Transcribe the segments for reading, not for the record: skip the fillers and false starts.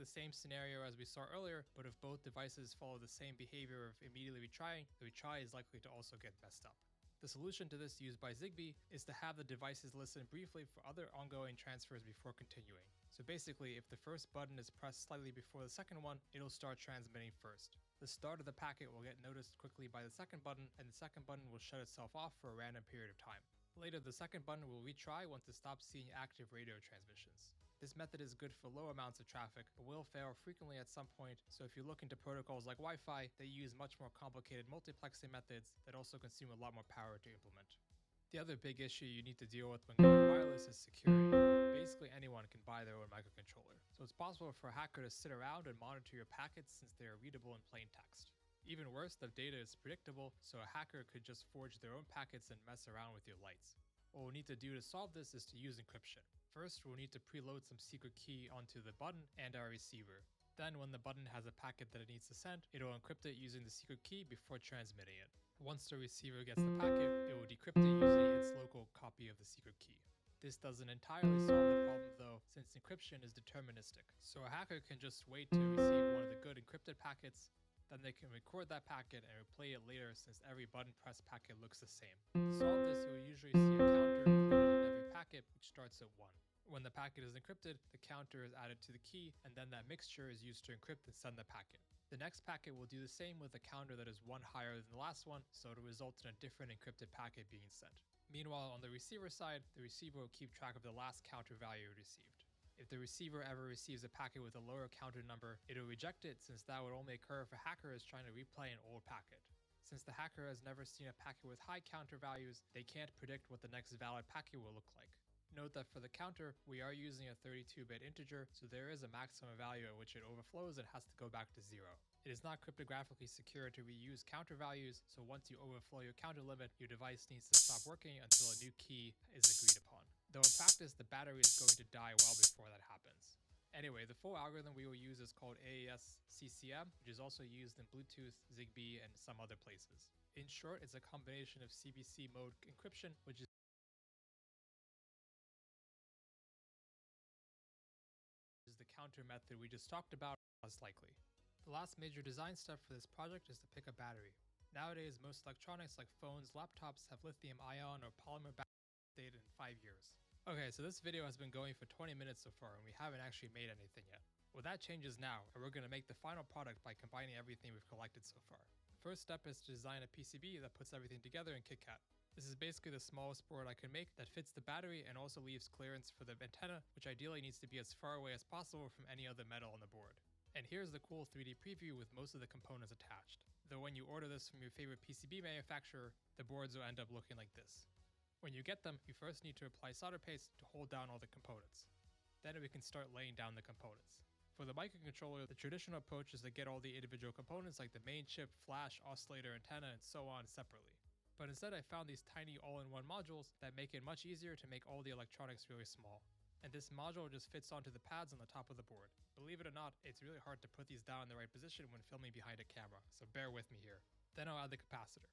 the same scenario as we saw earlier, but if both devices follow the same behavior of immediately retrying, the retry is likely to also get messed up. The solution to this used by Zigbee is to have the devices listen briefly for other ongoing transfers before continuing. So basically, if the first button is pressed slightly before the second one, it'll start transmitting first. The start of the packet will get noticed quickly by the second button, and the second button will shut itself off for a random period of time. Later, the second button will retry once it stops seeing active radio transmissions. This method is good for low amounts of traffic, but will fail frequently at some point, so if you look into protocols like Wi-Fi, they use much more complicated multiplexing methods that also consume a lot more power to implement. The other big issue you need to deal with when going wireless is security. Basically anyone can buy their own microcontroller, so it's possible for a hacker to sit around and monitor your packets since they are readable in plain text. Even worse, the data is predictable, so a hacker could just forge their own packets and mess around with your lights. What we'll need to do to solve this is to use encryption. First, we'll need to preload some secret key onto the button and our receiver. Then, when the button has a packet that it needs to send, it'll encrypt it using the secret key before transmitting it. Once the receiver gets the packet, it will decrypt it using its local copy of the secret key. This doesn't entirely solve the problem though, since encryption is deterministic. So a hacker can just wait to receive one of the good encrypted packets, then they can record that packet and replay it later since every button press packet looks the same. To solve this, you'll usually see a counter included in every packet which starts at 1. When the packet is encrypted, the counter is added to the key, and then that mixture is used to encrypt and send the packet. The next packet will do the same with a counter that is 1 higher than the last one, so it'll result in a different encrypted packet being sent. Meanwhile, on the receiver side, the receiver will keep track of the last counter value it received. If the receiver ever receives a packet with a lower counter number, it'll reject it since that would only occur if a hacker is trying to replay an old packet. Since the hacker has never seen a packet with high counter values, they can't predict what the next valid packet will look like. Note that for the counter, we are using a 32-bit integer, so there is a maximum value at which it overflows and has to go back to 0. It is not cryptographically secure to reuse counter values, so once you overflow your counter limit, your device needs to stop working until a new key is agreed upon. Though in practice, the battery is going to die well before that happens. Anyway, the full algorithm we will use is called AES-CCM, which is also used in Bluetooth, Zigbee, and some other places. In short, it's a combination of CBC mode encryption, which is the counter method we just talked about, less likely. The last major design step for this project is to pick a battery. Nowadays, most electronics like phones, laptops have lithium-ion or polymer batteries dated in 5 years. Okay, so this video has been going for 20 minutes so far and we haven't actually made anything yet. Well, that changes now, and we're going to make the final product by combining everything we've collected so far. The first step is to design a PCB that puts everything together in KitKat. This is basically the smallest board I can make that fits the battery and also leaves clearance for the antenna, which ideally needs to be as far away as possible from any other metal on the board. And here's the cool 3D preview with most of the components attached. Though when you order this from your favorite PCB manufacturer, the boards will end up looking like this. When you get them, you first need to apply solder paste to hold down all the components. Then we can start laying down the components. For the microcontroller, the traditional approach is to get all the individual components like the main chip, flash, oscillator, antenna, and so on separately. But instead I found these tiny all-in-one modules that make it much easier to make all the electronics really small. And this module just fits onto the pads on the top of the board. Believe it or not, it's really hard to put these down in the right position when filming behind a camera, so bear with me here. Then I'll add the capacitor.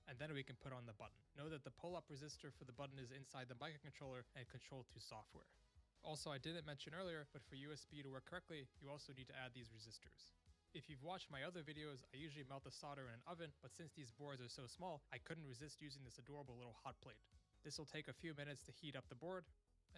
And then we can put on the button. Know that the pull-up resistor for the button is inside the microcontroller and controlled through software. Also, I didn't mention earlier, but for USB to work correctly, you also need to add these resistors. If you've watched my other videos, I usually melt the solder in an oven, but since these boards are so small, I couldn't resist using this adorable little hot plate. This will take a few minutes to heat up the board,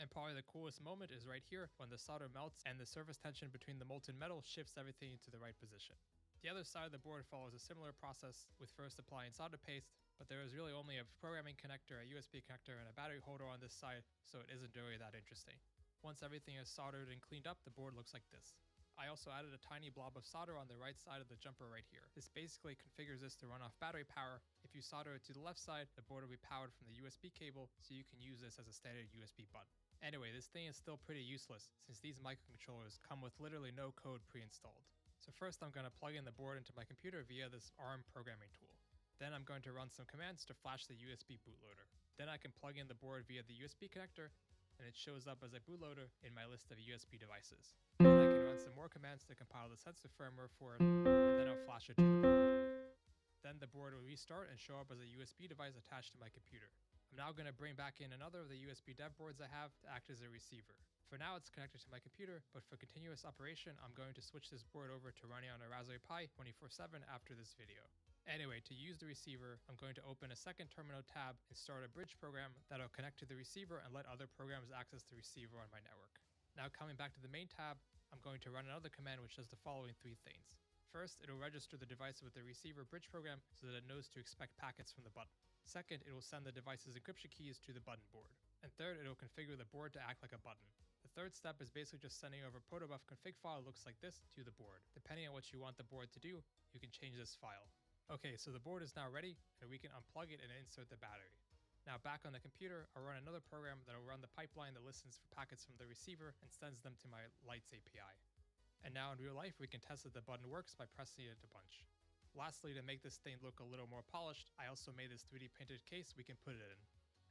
and probably the coolest moment is right here when the solder melts and the surface tension between the molten metal shifts everything into the right position. The other side of the board follows a similar process with first applying solder paste, but there is really only a programming connector, a USB connector, and a battery holder on this side, so it isn't really that interesting. Once everything is soldered and cleaned up, the board looks like this. I also added a tiny blob of solder on the right side of the jumper right here. This basically configures this to run off battery power. If you solder it to the left side, the board will be powered from the USB cable, so you can use this as a standard USB button. Anyway, this thing is still pretty useless, since these microcontrollers come with literally no code pre-installed. So first I'm going to plug in the board into my computer via this ARM programming tool. Then I'm going to run some commands to flash the USB bootloader. Then I can plug in the board via the USB connector, and it shows up as a bootloader in my list of USB devices. Then I can run some more commands to compile the sensor firmware for it, and then I'll flash it to the board. Then the board will restart and show up as a USB device attached to my computer. I'm now going to bring back in another of the USB dev boards I have to act as a receiver. For now it's connected to my computer, but for continuous operation I'm going to switch this board over to running on a Raspberry Pi 24/7 after this video. Anyway, to use the receiver, I'm going to open a second terminal tab and start a bridge program that'll connect to the receiver and let other programs access the receiver on my network. Now coming back to the main tab, I'm going to run another command which does the following three things. First, it'll register the device with the receiver bridge program so that it knows to expect packets from the button. Second, it will send the device's encryption keys to the button board. And third, it'll configure the board to act like a button. The third step is basically just sending over protobuf config file that looks like this to the board. Depending on what you want the board to do, you can change this file. Okay, so the board is now ready and we can unplug it and insert the battery. Now back on the computer, I'll run another program that will run the pipeline that listens for packets from the receiver and sends them to my Lights API. And now in real life, we can test that the button works by pressing it a bunch. Lastly, to make this thing look a little more polished, I also made this 3D printed case we can put it in.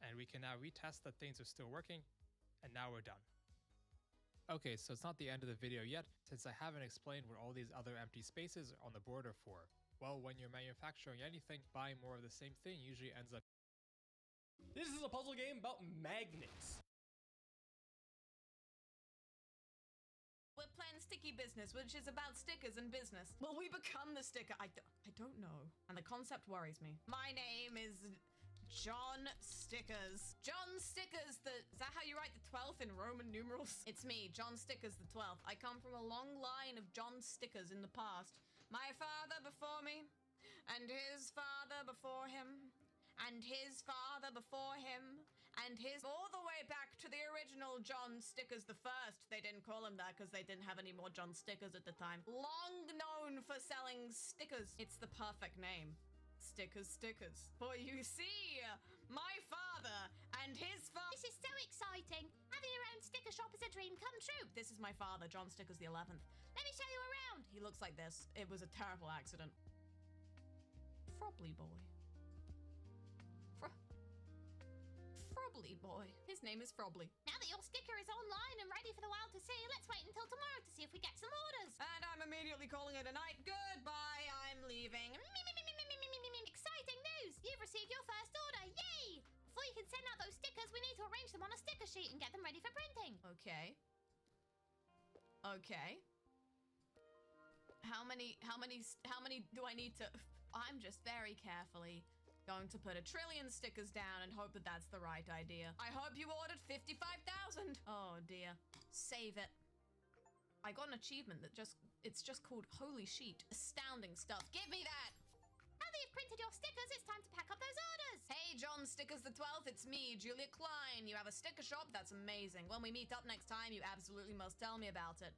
And we can now retest that things are still working, and now we're done. Okay, so it's not the end of the video yet, since I haven't explained what all these other empty spaces on the board are for. Well, when you're manufacturing anything, buying more of the same thing usually ends up. This is a puzzle game about magnets. We're playing sticky business, which is about stickers and business. Will we become the sticker? I don't know. And the concept worries me. My name is John Stickers. John Stickers, is that how you write the 12th in Roman numerals? It's me, John Stickers the 12th. I come from a long line of John Stickers in the past. My father before me, and his father before him, and his father before him, and his all the way back to the original John Stickers the First. They didn't call him that because they didn't have any more John Stickers at the time. Long known for selling stickers. It's the perfect name. Stickers, stickers. For you see, my father and his father. This is so exciting. Having your own sticker shop is a dream come true. This is my father, John Stickers the 11th. Let me show you around. He looks like this. It was a terrible accident. Frobly boy. Frobly boy. His name is Frobly. Now that your sticker is online and ready for the world to see, let's wait until tomorrow to see if we get some orders. And I'm immediately calling it a night. Goodbye, I'm leaving. Exciting news! You've received your first order. Yay! Before you can send out those stickers, we need to arrange them on a sticker sheet and get them ready for printing. Okay. Okay. How many do I need to... I'm just very carefully going to put 1 trillion stickers down and hope that that's the right idea. I hope you ordered 55,000. Oh dear. Save it. I got an achievement that it's just called Holy Sheet. Astounding stuff. Give me that! Now that you've printed your stickers, it's time to pack up those orders. Hey, John Stickers the 12th, it's me, Julia Klein. You have a sticker shop? That's amazing. When we meet up next time, you absolutely must tell me about it.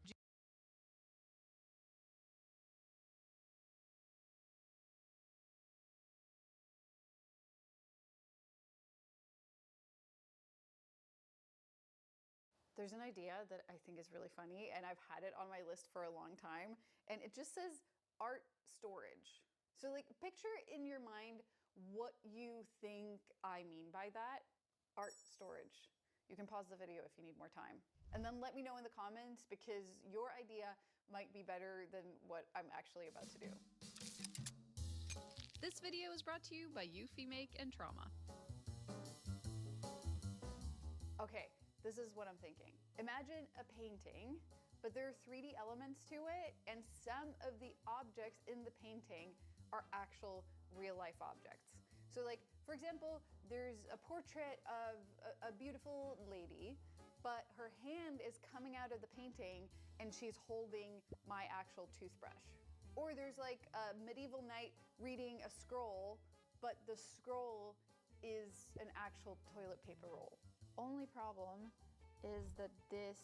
There's an idea that I think is really funny, and I've had it on my list for a long time, and it just says art storage. So like, picture in your mind what you think I mean by that. Art storage. You can pause the video if you need more time. And then let me know in the comments, because your idea might be better than what I'm actually about to do. This video is brought to you by Eufy Make and Trauma. Okay, this is what I'm thinking. Imagine a painting, but there are 3D elements to it, and some of the objects in the painting are actual real life objects. So like, for example, there's a portrait of a beautiful lady, but her hand is coming out of the painting and she's holding my actual toothbrush. Or there's like a medieval knight reading a scroll, but the scroll is an actual toilet paper roll. Only problem is that this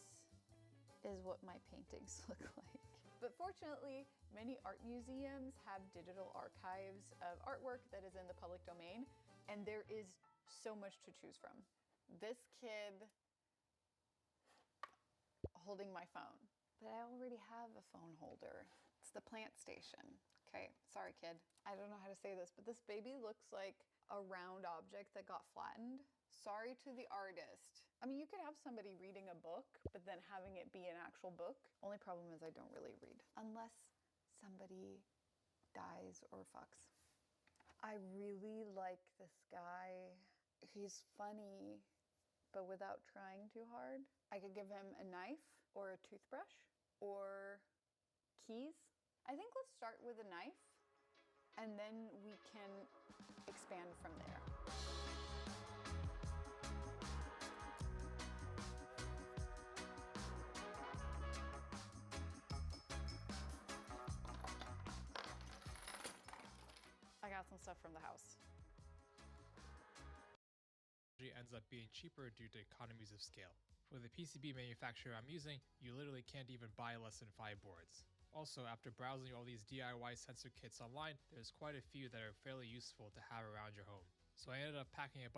is what my paintings look like. But fortunately, many art museums have digital archives of artwork that is in the public domain, and there is so much to choose from. This kid holding my phone, but I already have a phone holder. It's the plant station. Okay, sorry kid. I don't know how to say this, but this baby looks like a round object that got flattened. Sorry to the artist. I mean, you could have somebody reading a book, but then having it be an actual book. Only problem is I don't really read. Unless somebody dies or fucks. I really like this guy. He's funny, but without trying too hard. I could give him a knife or a toothbrush or keys. I think let's start with a knife and then we can expand from there. I got some stuff from the house. Ends up being cheaper due to economies of scale. For the PCB manufacturer I'm using, you literally can't even buy less than 5 boards. Also, after browsing all these DIY sensor kits online, there's quite a few that are fairly useful to have around your home. So I ended up packing a